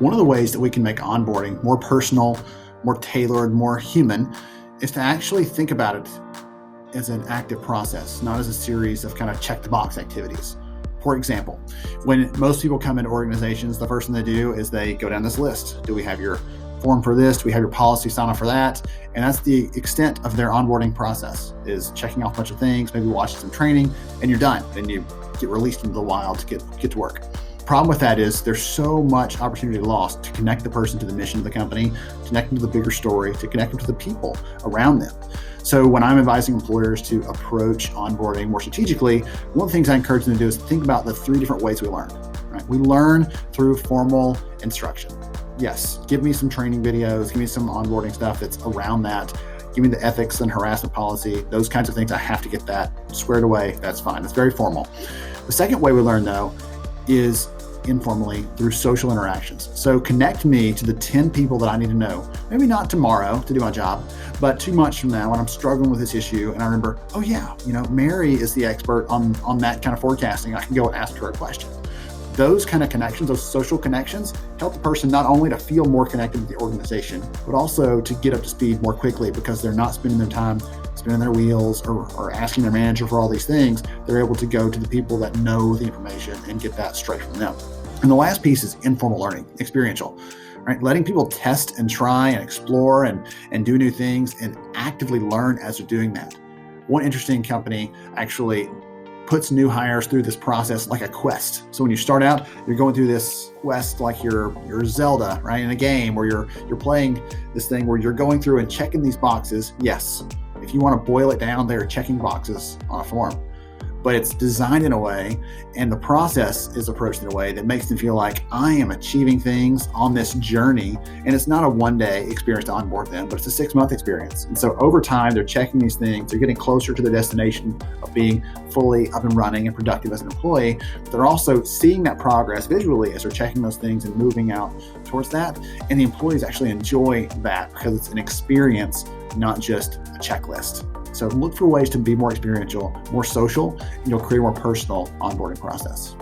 One of the ways that we can make onboarding more personal, more tailored, more human is to actually think about it as an active process, not as a series of kind of check the box activities. For example, when most people come into organizations, the first thing they do is they go down this list. Do we have your form for this? Do we have your policy sign off for that? And that's the extent of their onboarding process, is checking off a bunch of things, maybe watching some training, and you're done. Then you get released into the wild to get to work. Problem with that is there's so much opportunity lost to connect the person to the mission of the company, to connect them to the bigger story, to connect them to the people around them. So when I'm advising employers to approach onboarding more strategically, one of the things I encourage them to do is think about the 3 different ways we learn. Right? We learn through formal instruction. Yes, give me some training videos, give me some onboarding stuff that's around that. Give me the ethics and harassment policy, those kinds of things. I have to get that squared away. That's fine. That's very formal. The second way we learn, though, is informally through social interactions. So connect me to the 10 people that I need to know, maybe not tomorrow to do my job, but 2 months from now when I'm struggling with this issue and I remember, oh yeah, Mary is the expert on that kind of forecasting. I can go and ask her a question. Those kind of connections, those social connections, help the person not only to feel more connected with the organization, but also to get up to speed more quickly because they're not spending their time spinning their wheels or asking their manager for all these things. They're able to go to the people that know the information and get that straight from them. And the last piece is informal learning, experiential, right? Letting people test and try and explore and do new things and actively learn as they're doing that. One interesting company actually puts new hires through this process like a quest. So when you start out, you're going through this quest like you're Zelda, right? In a game where you're playing this thing where you're going through and checking these boxes. Yes, if you want to boil it down, they're checking boxes on a form. But it's designed in a way and the process is approached in a way that makes them feel like I am achieving things on this journey. And it's not a one-day experience to onboard them, but it's a 6-month experience. And so over time, they're checking these things. They're getting closer to their destination of being fully up and running and productive as an employee. But they're also seeing that progress visually as they're checking those things and moving out towards that. And the employees actually enjoy that because it's an experience, not just a checklist. So look for ways to be more experiential, more social, and you'll create a more personal onboarding process.